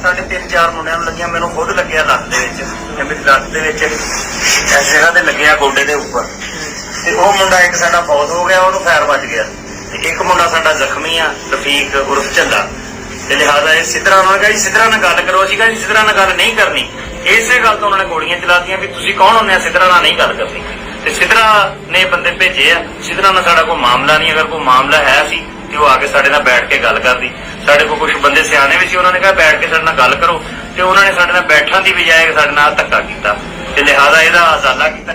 ਸਾਡੇ 3-4 ਮੁੰਡਿਆਂ ਨੂੰ ਲੱਗਿਆ, ਮੈਨੂੰ ਖੁਦ ਲੱਗਿਆ ਲੱਤ ਦੇ ਵਿੱਚ, ਮੇਰੀ ਲੱਤ ਦੇ ਵਿੱਚ ਇਸ ਜਗ੍ਹਾ ਤੇ ਲੱਗਿਆ ਗੋਡੇ ਦੇ ਉੱਪਰ। ਤੇ ਉਹ ਮੁੰਡਾ ਇੱਕ ਸਾਡਾ ਫੌਤ ਹੋ ਗਿਆ, ਉਹਨੂੰ ਫਾਇਰ ਵੱਜ ਗਿਆ। ਤੇ ਇੱਕ ਮੁੰਡਾ ਸਾਡਾ ਜ਼ਖਮੀ ਆ, ਰਫੀਕ ਉਰਫ ਝੱਲਾ। ਤੇ ਲਿਹਾਜ਼ਾ ਇਹ ਸਿੱਧਰਾ ਉਹਨਾਂ ਨੇ ਕਿਹਾ ਜੀ ਸਿੱਧਰਾ ਨਾਲ ਗੱਲ ਕਰੋ। ਅਸੀਂ ਕਿਹਾ ਜੀ ਸਿੱਧਰਾ ਨਾਲ ਗੱਲ ਨਹੀਂ ਕਰਨੀ। ਇਸੇ ਗੱਲ ਤੋਂ ਉਹਨਾਂ ਨੇ ਗੋਲੀਆਂ ਚਲਾਤੀਆਂ ਵੀ ਤੁਸੀਂ ਕੌਣ ਹੁੰਦੇ ਆ ਸਿੱਧਰਾ ਨਾਲ ਨਹੀਂ ਗੱਲ ਕਰਨੀ। ਤੇ ਸਿੱਧਰਾ ਨੇ ਬੰਦੇ ਭੇਜੇ ਆ। ਸਿੱਧਰਾ ਨਾਲ ਸਾਡਾ ਕੋਈ ਮਾਮਲਾ ਨਹੀਂ, ਅਗਰ ਕੋਈ ਮਾਮਲਾ ਹੈ ਸੀ ਤੇ ਉਹ ਆ ਕੇ ਸਾਡੇ ਨਾਲ ਬੈਠ ਕੇ ਗੱਲ ਕਰਦੀ। ਸਾਡੇ ਕੋਲ ਕੁਝ ਬੰਦੇ ਸਿਆਣੇ ਵੀ ਸੀ, ਉਹਨਾਂ ਨੇ ਕਿਹਾ ਬੈਠ ਕੇ ਸਾਡੇ ਨਾਲ ਗੱਲ ਕਰੋ, ਤੇ ਉਹਨਾਂ ਨੇ ਸਾਡੇ ਨਾਲ ਬੈਠਣ ਦੀ ਬਜਾਏ ਸਾਡੇ ਨਾਲ ਧੱਕਾ ਕੀਤਾ ਤੇ ਲਿਹਾਜ਼ਾ ਇਹਦਾ ਹਜ਼ਾਲਾ ਕੀਤਾ।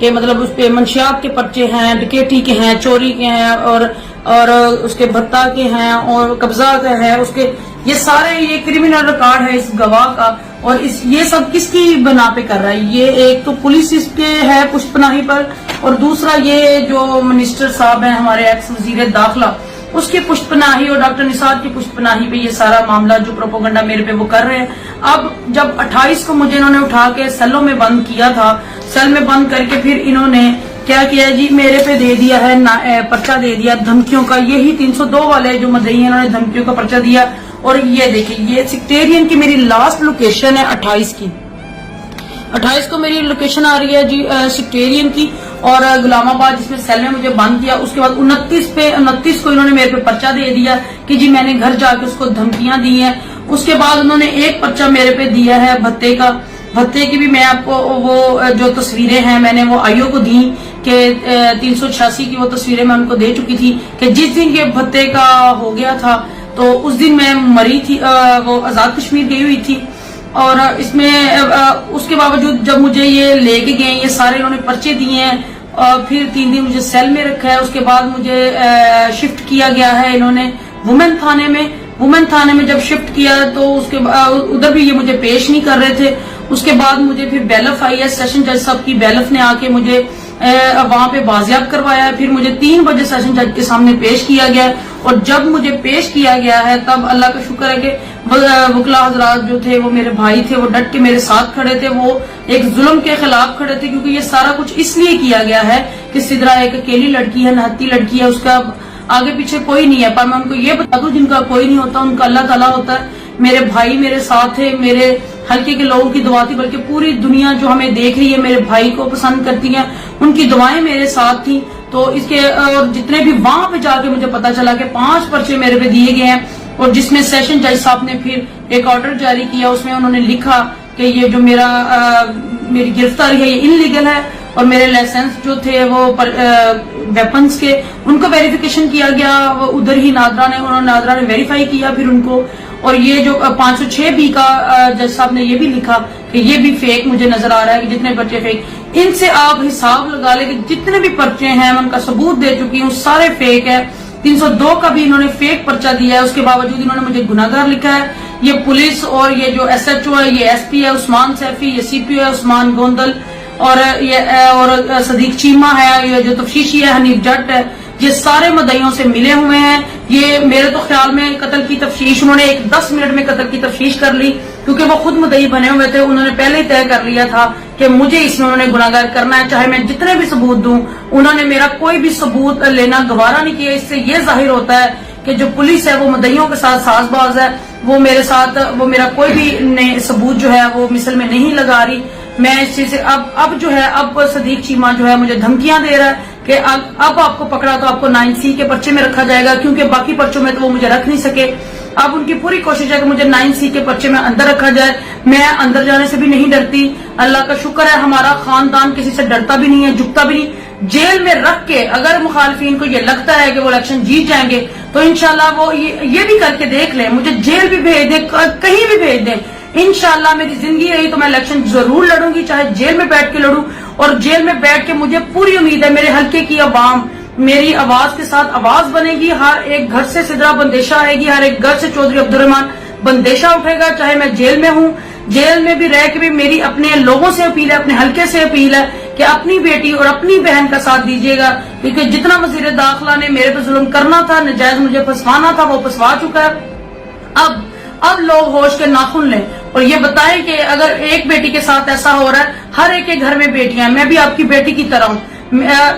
کہ مطلب اس پہ منشیات کے پرچے ہیں، ڈکیٹی کے ہیں، چوری کے ہیں، اور اس کے بھتہ کے ہیں، اور قبضہ کا ہے، اس کے یہ سارے یہ کرمنل ریکارڈ ہے اس گواہ کا. اور یہ سب کس کی بنا پہ کر رہا ہے؟ یہ ایک تو پولیس اس کے ہے پشت پناہی پر، اور دوسرا یہ جو منسٹر صاحب ہیں ہمارے ایکس وزیر داخلہ، اس کی پشت پناہی اور ڈاکٹر نثار کی پشت پناہی پہ یہ سارا معاملہ جو پروپیگنڈا میرے پہ وہ کر رہے ہیں. اب جب 28 کو مجھے انہوں نے اٹھا کے سیلوں میں بند کیا تھا، سیل میں بند کر کے پھر انہوں نے کیا کیا جی، میرے پہ دے دیا ہے پرچہ دے دیا دھمکیوں کا. یہی 302 والے جو مدعی ہیں انہوں نے دھمکیوں کا پرچہ دیا. اور یہ دیکھیں، یہ سیکٹیرین کی میری لاسٹ لوکیشن ہے 28 کی. 28 کو میری لوکیشن آ رہی ہے جی سیکٹیرین کی، اور غلام آباد جس میں سیل میں مجھے بند کیا. اس کے بعد 29 کو انہوں نے میرے پہ پرچہ دے دیا کہ جی میں نے گھر جا کے اس کو دھمکیاں دی ہیں. اس کے بعد انہوں نے ایک پرچہ میرے پہ دیا ہے بھتے کا. بھتے کی بھی میں آپ کو وہ جو تصویریں ہیں میں نے وہ آئیو کو دی کہ 386 کی وہ تصویریں میں ان کو دے چکی تھی کہ جس دن یہ بھتے کا ہو گیا تھا تو اس دن میں مری تھی، وہ آزاد کشمیر گئی ہوئی تھی. اور اس میں اس کے باوجود جب مجھے یہ لے کے گئے، یہ سارے انہوں نے پرچے دیے ہیں، اور پھر 3 دن مجھے سیل میں رکھا ہے. اس کے بعد مجھے شفٹ کیا گیا ہے انہوں نے وومن تھانے میں جب شفٹ کیا تو اس کے ادھر بھی یہ مجھے پیش نہیں کر رہے تھے. اس کے بعد مجھے پھر بیلف آئی ہے، سیشن جج صاحب کی بیلف نے آ کے مجھے وہاں پہ بازیاب کروایا ہے. پھر مجھے 3 بجے سیشن جج کے سامنے پیش کیا گیا ہے. اور جب مجھے پیش کیا گیا ہے تب اللہ کا شکر ہے کہ وکلا حضرات جو تھے وہ میرے بھائی تھے، وہ ڈٹ کے میرے ساتھ کھڑے تھے، وہ ایک ظلم کے خلاف کھڑے تھے. کیونکہ یہ سارا کچھ اس لیے کیا گیا ہے کہ سدرا ایک اکیلی لڑکی ہے، نہتی لڑکی ہے، اس کا آگے پیچھے کوئی نہیں ہے. پر میں ان کو یہ بتا دوں، جن کا کوئی نہیں ہوتا ان کا اللہ تعالیٰ ہوتا ہے. میرے بھائی میرے ساتھ تھے، میرے حلقے کے لوگوں کی دعا تھی، بلکہ پوری دنیا جو ہمیں دیکھ رہی ہے میرے بھائی کو پسند کرتی ہیں، ان کی دعائیں میرے ساتھ تھیں. تو اس کے اور جتنے بھی وہاں پہ جا کے مجھے پتا چلا کہ 5 پرچے میرے پہ دیے گئے ہیں، اور جس میں سیشن جج صاحب نے پھر ایک آرڈر جاری کیا. اس میں انہوں نے لکھا کہ یہ جو میری گرفتاری ہے یہ انلیگل ہے، اور میرے لائسنس جو تھے وہ ویپنز کے ان کو ویریفیکیشن کیا گیا. وہ ادھر ہی نادرا نے ویریفائی کیا پھر ان کو. اور یہ جو 506 بی کا جج صاحب نے یہ بھی لکھا کہ یہ بھی فیک مجھے نظر آ رہا ہے کہ جتنے پرچے فیک. ان سے آپ حساب لگا لیں کہ جتنے بھی پرچے ہیں میں ان کا ثبوت دے چکی ہوں، سارے فیک ہے. 302 کا بھی انہوں نے فیک پرچہ دیا ہے. اس کے باوجود انہوں نے مجھے گناہگار لکھا ہے. یہ پولیس اور یہ جو SHO ہے، یہ SP ہے عثمان سیفی، یہ CPO ہے عثمان گوندل، اور صدیق چیمہ ہے، یہ جو تفتیشی ہے حنیف جٹ ہے، یہ سارے مدعیوں سے ملے ہوئے ہیں. یہ میرے تو خیال میں قتل کی تفتیش انہوں نے 10 منٹ میں قتل کی تفتیش کر لی، کیونکہ وہ خود مدعی بنے ہوئے تھے. انہوں نے پہلے ہی طے کر لیا تھا کہ مجھے اس میں انہوں نے گناہگار کرنا ہے، چاہے میں جتنے بھی ثبوت دوں. انہوں نے میرا کوئی بھی ثبوت لینا گوارا نہیں کیا. اس سے یہ ظاہر ہوتا ہے کہ جو پولیس ہے وہ مدعیوں کے ساتھ ساز باز ہے. وہ میرا کوئی بھی ثبوت جو ہے وہ مثل میں نہیں لگا رہی. میں اس چیز سے اب جو ہے اب صدیق چیمہ جو ہے مجھے دھمکیاں دے رہا ہے کہ اب آپ کو پکڑا تو آپ کو 9C کے پرچے میں رکھا جائے گا، کیونکہ باقی پرچوں میں تو وہ مجھے رکھ نہیں سکے. اب ان کی پوری کوشش ہے کہ مجھے 9C کے پرچے میں اندر رکھا جائے. میں اندر جانے سے بھی نہیں ڈرتی، اللہ کا شکر ہے ہمارا خاندان کسی سے ڈرتا بھی نہیں ہے، جھکتا بھی نہیں. جیل میں رکھ کے اگر مخالفین کو یہ لگتا ہے کہ وہ الیکشن جیت جائیں گے تو انشاءاللہ وہ یہ بھی کر کے دیکھ لیں، مجھے جیل بھی بھیج دیں، کہیں بھی بھیج دیں. انشاءاللہ میری زندگی رہی تو میں الیکشن ضرور لڑوں گی، چاہے جیل میں بیٹھ کے لڑوں. اور جیل میں بیٹھ کے مجھے پوری امید ہے میرے حلقے کی عوام میری آواز کے ساتھ آواز بنے گی. ہر ایک گھر سے سدرا بندیشہ آئے گی، ہر ایک گھر سے چودھری عبدالرحمان بندیشہ اٹھے گا، چاہے میں جیل میں ہوں. جیل میں بھی رہ کے بھی میری اپنے لوگوں سے اپیل ہے، اپنے حلقے سے اپیل ہے کہ اپنی بیٹی اور اپنی بہن کا ساتھ دیجیے گا. کیونکہ جتنا وزیر داخلہ نے میرے پہ ظلم کرنا تھا، نجائز مجھے پھنسوانا تھا، وہ پھنسوا چکا ہے. اب لوگ ہوش کے ناخن لیں اور یہ بتائیں کہ اگر ایک بیٹی کے ساتھ ایسا ہو رہا ہے، ہر ایک کے گھر میں بیٹیاں ہیں، میں بھی آپ کی بیٹی کی طرح ہوں.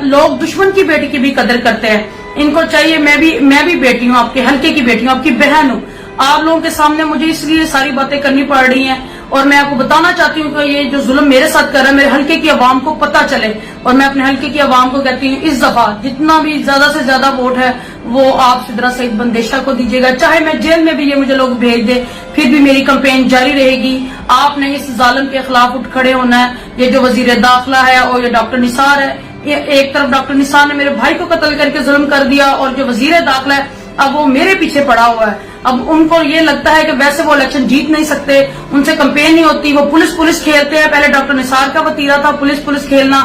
لوگ دشمن کی بیٹی کی بھی قدر کرتے ہیں. ان کو چاہیے میں بھی بیٹی ہوں، آپ کے حلقے کی بیٹی ہوں، آپ کی بہن ہوں. آپ لوگوں کے سامنے مجھے اس لیے ساری باتیں کرنی پڑ رہی ہیں، اور میں آپ کو بتانا چاہتی ہوں کہ یہ جو ظلم میرے ساتھ کر رہا ہے میرے حلقے کی عوام کو پتہ چلے. اور میں اپنے حلقے کی عوام کو کہتی ہوں اس دفعہ جتنا بھی زیادہ سے زیادہ ووٹ ہے وہ آپ سدرا سعید بندیشہ کو دیجیے گا. چاہے میں جیل میں بھی یہ مجھے لوگ بھیج دے، پھر بھی میری کمپین جاری رہے گی. آپ نے اس ظالم کے خلاف اٹھ کھڑے ہونا ہے. یہ جو وزیر داخلہ ہے اور یہ ڈاکٹر نثار ہے، ایک طرف ڈاکٹر نثار نے میرے بھائی کو قتل کر کے ظلم کر دیا، اور جو وزیر داخلہ ہے اب وہ میرے پیچھے پڑا ہوا ہے. اب ان کو یہ لگتا ہے کہ ویسے وہ الیکشن جیت نہیں سکتے، ان سے کمپین نہیں ہوتی، وہ پولیس کھیلتے ہیں. پہلے ڈاکٹر نثار کا وتیرہ تھا پولیس کھیلنا،